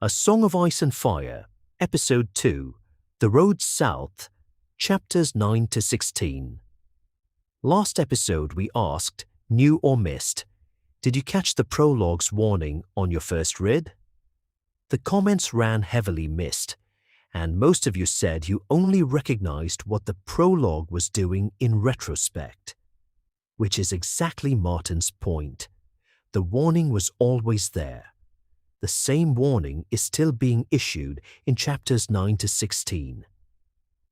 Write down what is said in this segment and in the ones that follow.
A Song of Ice and Fire, Episode 2, The Road South, Chapters 9 to 16. Last episode we asked, new or missed, did you catch the prologue's warning on your first read? The comments ran heavily missed, and most of you said you only recognized what the prologue was doing in retrospect. Which is exactly Martin's point. The warning was always there. The same warning is still being issued in chapters 9 to 16.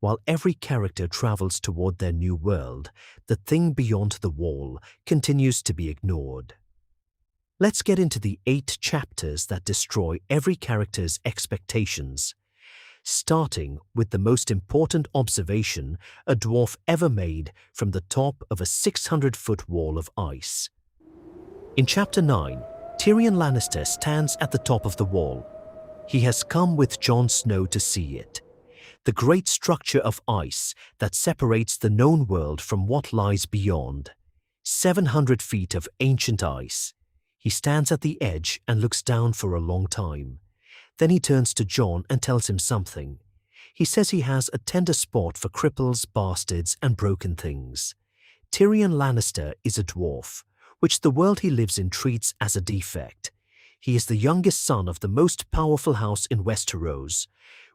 While every character travels toward their new world, the thing beyond the wall continues to be ignored. Let's get into the 8 chapters that destroy every character's expectations, starting with the most important observation a dwarf ever made from the top of a 600-foot wall of ice. In Chapter 9, Tyrion Lannister stands at the top of the wall. He has come with Jon Snow to see it. The great structure of ice that separates the known world from what lies beyond. 700 feet of ancient ice. He stands at the edge and looks down for a long time. Then he turns to Jon and tells him something. He says he has a tender spot for cripples, bastards, and broken things. Tyrion Lannister is a dwarf, which the world he lives in treats as a defect. He is the youngest son of the most powerful house in Westeros,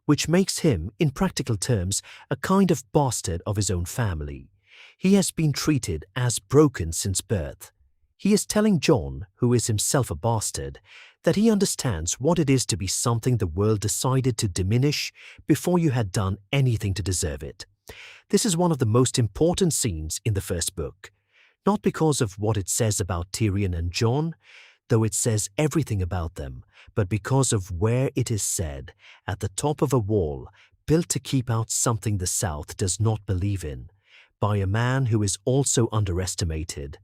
which makes him, in practical terms, a kind of bastard of his own family. He has been treated as broken since birth. He is telling Jon, who is himself a bastard, that he understands what it is to be something the world decided to diminish before you had done anything to deserve it. This is one of the most important scenes in the first book. Not because of what it says about Tyrion and Jon, though it says everything about them, but because of where it is said, at the top of a wall, built to keep out something the South does not believe in, by a man who is also underestimated,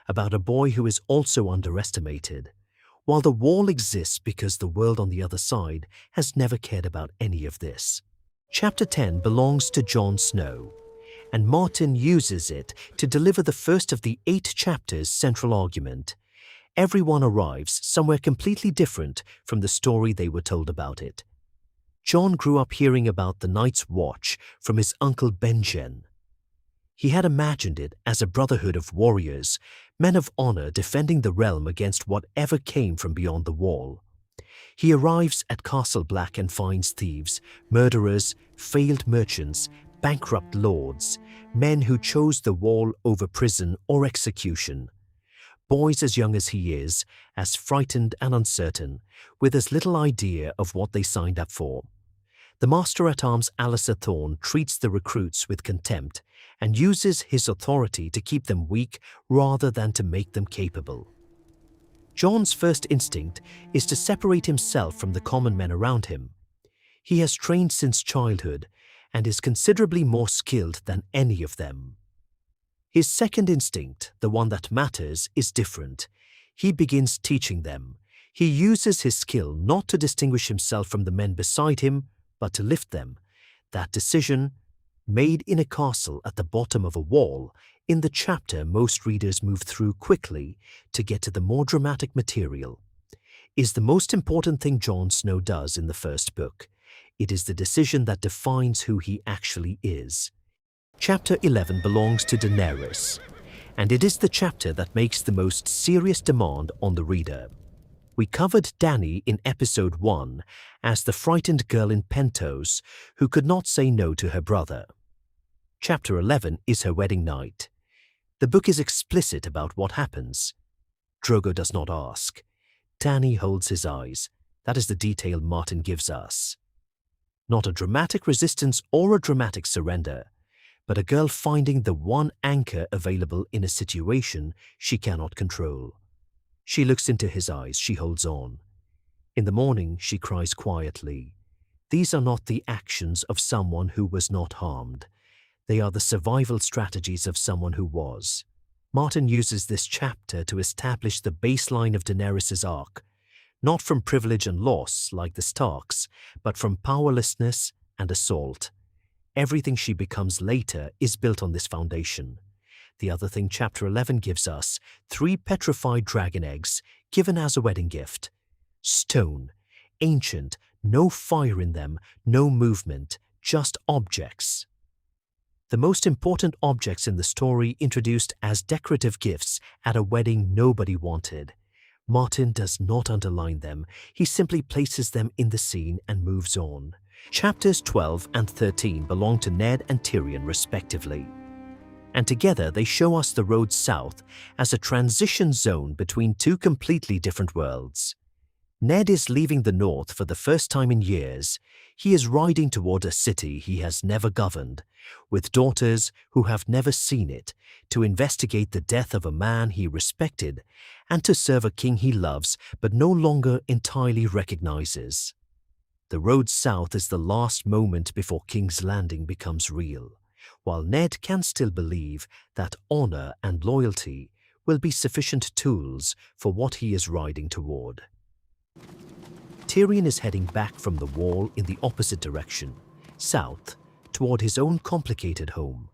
about a boy who is also underestimated, while the wall exists because the world on the other side has never cared about any of this. Chapter 10 belongs to Jon Snow, and Martin uses it to deliver the first of the 8 chapters' central argument. Everyone arrives somewhere completely different from the story they were told about it. Jon grew up hearing about the Night's Watch from his uncle Benjen. He had imagined it as a brotherhood of warriors, men of honor defending the realm against whatever came from beyond the wall. He arrives at Castle Black and finds thieves, murderers, failed merchants, bankrupt lords, men who chose the wall over prison or execution. Boys as young as he is, as frightened and uncertain, with as little idea of what they signed up for. The Master-at-Arms Alistair Thorne treats the recruits with contempt and uses his authority to keep them weak rather than to make them capable. Jon's first instinct is to separate himself from the common men around him. He has trained since childhood and is considerably more skilled than any of them. His second instinct, the one that matters, is different. He begins teaching them. He uses his skill not to distinguish himself from the men beside him, but to lift them. That decision, made in a castle at the bottom of a wall, in the chapter most readers move through quickly to get to the more dramatic material, is the most important thing Jon Snow does in the first book. It is the decision that defines who he actually is. Chapter 11 belongs to Daenerys, and it is the chapter that makes the most serious demand on the reader. We covered Dany in episode 1 as the frightened girl in Pentos who could not say no to her brother. Chapter 11 is her wedding night. The book is explicit about what happens. Drogo does not ask. Dany holds his eyes. That is the detail Martin gives us. Not a dramatic resistance or a dramatic surrender, but a girl finding the one anchor available in a situation she cannot control. She looks into his eyes, she holds on. In the morning, she cries quietly. These are not the actions of someone who was not harmed. They are the survival strategies of someone who was. Martin uses this chapter to establish the baseline of Daenerys' arc, not from privilege and loss like the Starks, but from powerlessness and assault. Everything she becomes later is built on this foundation. The other thing Chapter 11 gives us, 3 petrified dragon eggs given as a wedding gift. Stone, ancient, no fire in them, no movement, just objects. The most important objects in the story introduced as decorative gifts at a wedding nobody wanted. Martin does not underline them, he simply places them in the scene and moves on. Chapters 12 and 13 belong to Ned and Tyrion respectively, and together they show us the road south as a transition zone between two completely different worlds. Ned is leaving the north for the first time in years. He is riding toward a city he has never governed, with daughters who have never seen it, to investigate the death of a man he respected and to serve a king he loves but no longer entirely recognizes. The road south is the last moment before King's Landing becomes real, while Ned can still believe that honor and loyalty will be sufficient tools for what he is riding toward. Tyrion is heading back from the wall in the opposite direction, south, toward his own complicated home,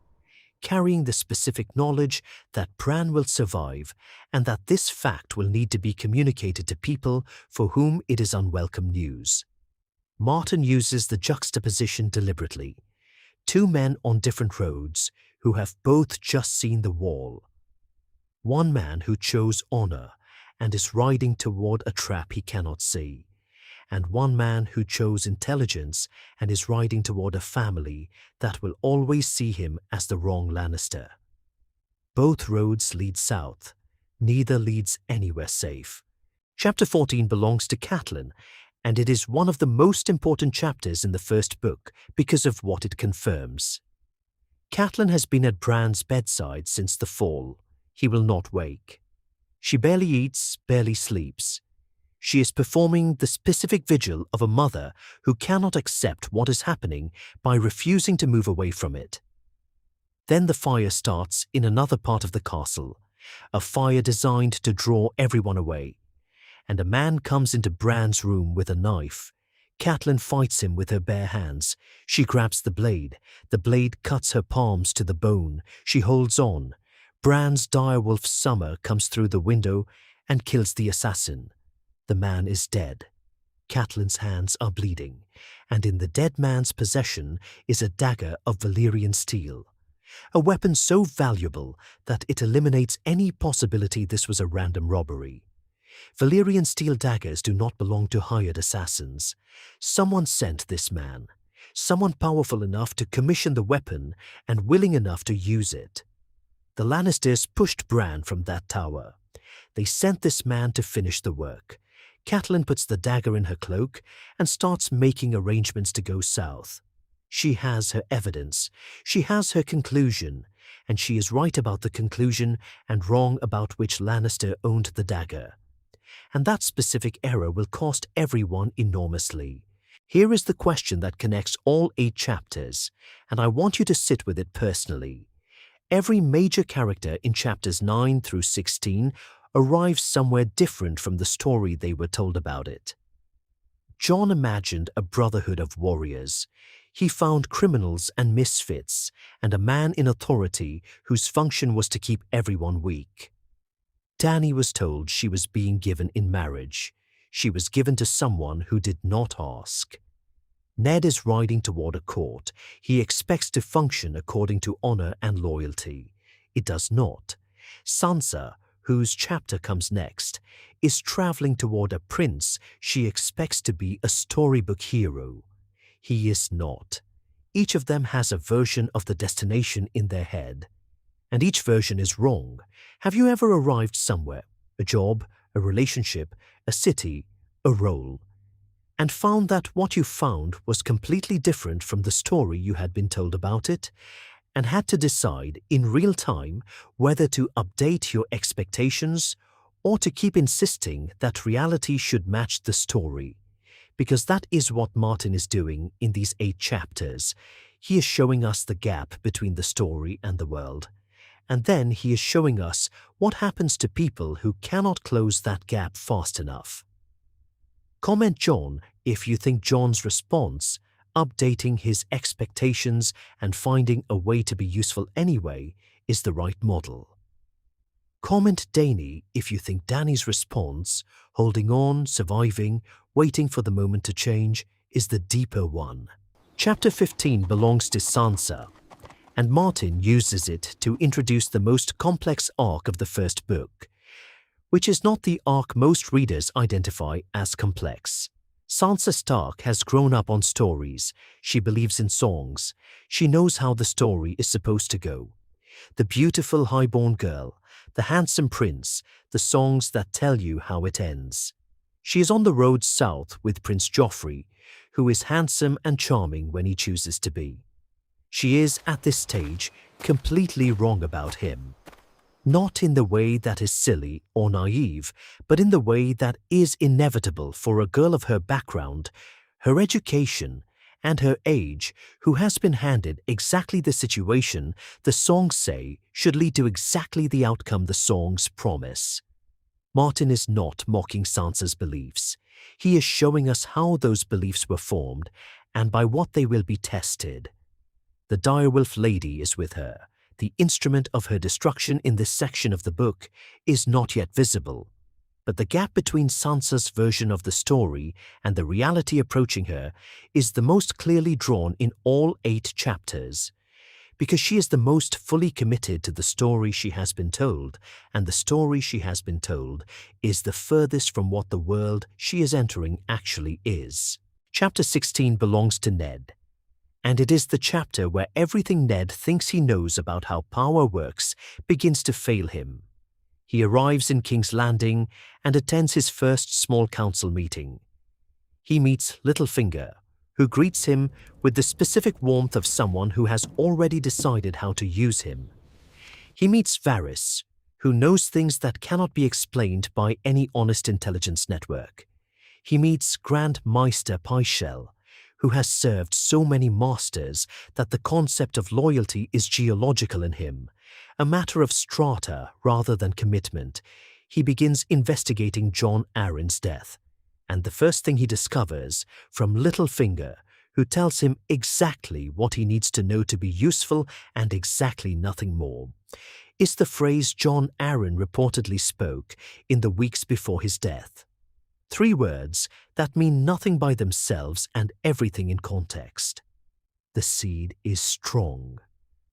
carrying the specific knowledge that Bran will survive and that this fact will need to be communicated to people for whom it is unwelcome news. Martin uses the juxtaposition deliberately. Two men on different roads who have both just seen the wall. One man who chose honor and is riding toward a trap he cannot see, and one man who chose intelligence and is riding toward a family that will always see him as the wrong Lannister. Both roads lead south. Neither leads anywhere safe. Chapter 14 belongs to Catelyn, and it is one of the most important chapters in the first book because of what it confirms. Catelyn has been at Bran's bedside since the fall. He will not wake. She barely eats, barely sleeps. She is performing the specific vigil of a mother who cannot accept what is happening by refusing to move away from it. Then the fire starts in another part of the castle, a fire designed to draw everyone away, and a man comes into Bran's room with a knife. Catelyn fights him with her bare hands. She grabs the blade. The blade cuts her palms to the bone. She holds on. Bran's direwolf Summer comes through the window and kills the assassin. The man is dead. Catelyn's hands are bleeding, and in the dead man's possession is a dagger of Valyrian steel, a weapon so valuable that it eliminates any possibility this was a random robbery. Valyrian steel daggers do not belong to hired assassins. Someone sent this man, someone powerful enough to commission the weapon and willing enough to use it. The Lannisters pushed Bran from that tower. They sent this man to finish the work. Catelyn puts the dagger in her cloak and starts making arrangements to go south. She has her evidence, she has her conclusion, and she is right about the conclusion and wrong about which Lannister owned the dagger. And that specific error will cost everyone enormously. Here is the question that connects all 8 chapters, and I want you to sit with it personally. Every major character in chapters 9 through 16 arrives somewhere different from the story they were told about it. Jon imagined a brotherhood of warriors. He found criminals and misfits, and a man in authority whose function was to keep everyone weak. Dany was told she was being given in marriage. She was given to someone who did not ask. Ned is riding toward a court. He expects to function according to honor and loyalty. It does not. Sansa, whose chapter comes next, is traveling toward a prince she expects to be a storybook hero. He is not. Each of them has a version of the destination in their head, and each version is wrong. Have you ever arrived somewhere, a job, a relationship, a city, a role, and found that what you found was completely different from the story you had been told about it, and had to decide in real time whether to update your expectations or to keep insisting that reality should match the story? Because that is what Martin is doing in these 8 chapters. He is showing us the gap between the story and the world. And then he is showing us what happens to people who cannot close that gap fast enough. Comment Jon if you think Jon's response, updating his expectations and finding a way to be useful anyway, is the right model. Comment Danny if you think Danny's response, holding on, surviving, waiting for the moment to change, is the deeper one. Chapter 15 belongs to Sansa, and Martin uses it to introduce the most complex arc of the first book, which is not the arc most readers identify as complex. Sansa Stark has grown up on stories. She believes in songs. She knows how the story is supposed to go. The beautiful highborn girl, the handsome prince, the songs that tell you how it ends. She is on the road south with Prince Joffrey, who is handsome and charming when he chooses to be. She is, at this stage, completely wrong about him. Not in the way that is silly or naive, but in the way that is inevitable for a girl of her background, her education, and her age, who has been handed exactly the situation the songs say should lead to exactly the outcome the songs promise. Martin is not mocking Sansa's beliefs. He is showing us how those beliefs were formed and by what they will be tested. The direwolf lady is with her. The instrument of her destruction in this section of the book is not yet visible, but the gap between Sansa's version of the story and the reality approaching her is the most clearly drawn in all 8 chapters, because she is the most fully committed to the story she has been told, and the story she has been told is the furthest from what the world she is entering actually is. Chapter 16 belongs to Ned, and it is the chapter where everything Ned thinks he knows about how power works begins to fail him. He arrives in King's Landing and attends his first small council meeting. He meets Littlefinger, who greets him with the specific warmth of someone who has already decided how to use him. He meets Varys, who knows things that cannot be explained by any honest intelligence network. He meets Grand Maester Pycelle, who has served so many masters that the concept of loyalty is geological in him, a matter of strata rather than commitment. He begins investigating Jon Arryn's death, and the first thing he discovers from Littlefinger, who tells him exactly what he needs to know to be useful and exactly nothing more, is the phrase Jon Arryn reportedly spoke in the weeks before his death. 3 words that mean nothing by themselves and everything in context. The seed is strong.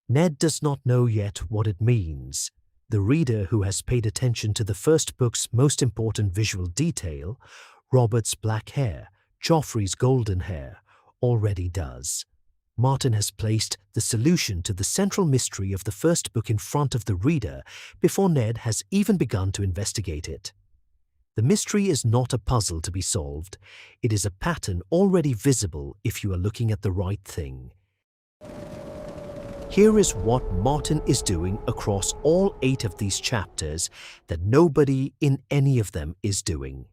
Ned does not know yet what it means. The reader who has paid attention to the first book's most important visual detail, Robert's black hair, Joffrey's golden hair, already does. Martin has placed the solution to the central mystery of the first book in front of the reader before Ned has even begun to investigate it. The mystery is not a puzzle to be solved. It is a pattern already visible if you are looking at the right thing. Here is what Martin is doing across all 8 of these chapters that nobody in any of them is doing.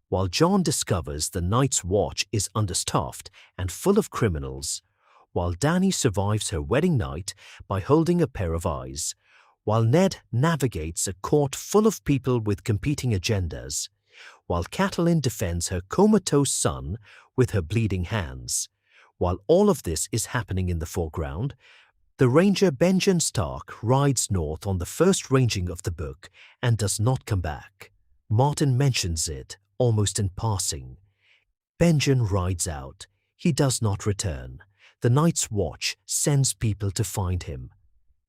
While Jon discovers the Night's Watch is understaffed and full of criminals, while Dany survives her wedding night by holding a pair of eyes, while Ned navigates a court full of people with competing agendas, while Catelyn defends her comatose son with her bleeding hands, while all of this is happening in the foreground, the ranger Benjen Stark rides north on the first ranging of the book and does not come back. Martin mentions it, almost in passing. Benjen rides out. He does not return. The Night's Watch sends people to find him.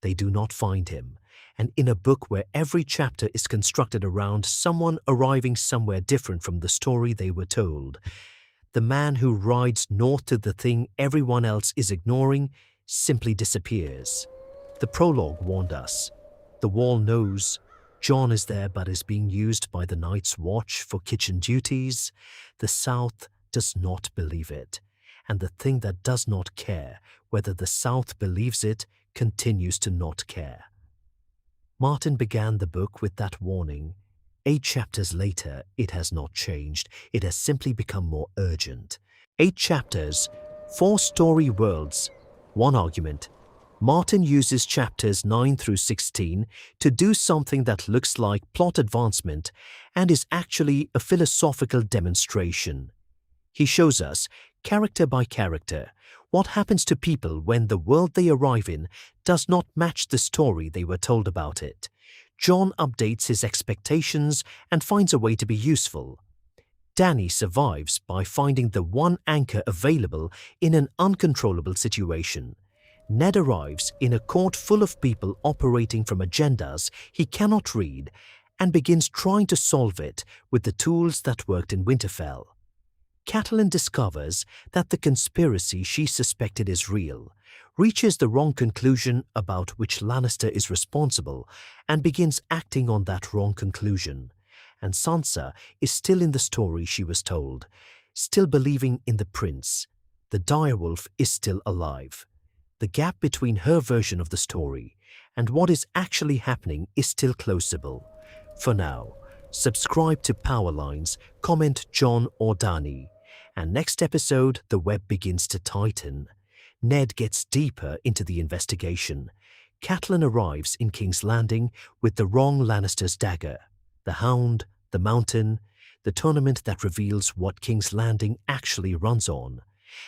They do not find him. And in a book where every chapter is constructed around someone arriving somewhere different from the story they were told, the man who rides north to the thing everyone else is ignoring simply disappears. The prologue warned us. The Wall knows. Jon is there but is being used by the Night's Watch for kitchen duties. The South does not believe it. And the thing that does not care whether the South believes it continues to not care. Martin began the book with that warning. 8 chapters later, it has not changed. It has simply become more urgent. 8 chapters, 4 story worlds, 1 argument. Martin uses chapters 9 through 16 to do something that looks like plot advancement and is actually a philosophical demonstration. He shows us, character by character, what happens to people when the world they arrive in does not match the story they were told about it. Jon updates his expectations and finds a way to be useful. Dany survives by finding the one anchor available in an uncontrollable situation. Ned arrives in a court full of people operating from agendas he cannot read and begins trying to solve it with the tools that worked in Winterfell. Catelyn discovers that the conspiracy she suspected is real, reaches the wrong conclusion about which Lannister is responsible, and begins acting on that wrong conclusion. And Sansa is still in the story she was told, still believing in the prince. The direwolf is still alive. The gap between her version of the story and what is actually happening is still closable. For now, subscribe to Powerlines, comment Jon or Dany. And next episode, the web begins to tighten. Ned gets deeper into the investigation. Catelyn arrives in King's Landing with the wrong Lannister's dagger. The Hound, the Mountain, the tournament that reveals what King's Landing actually runs on.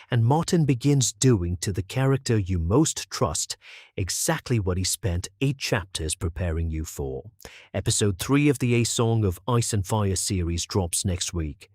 And Martin begins doing to the character you most trust exactly what he spent 8 chapters preparing you for. Episode 3 of the A Song of Ice and Fire series drops next week.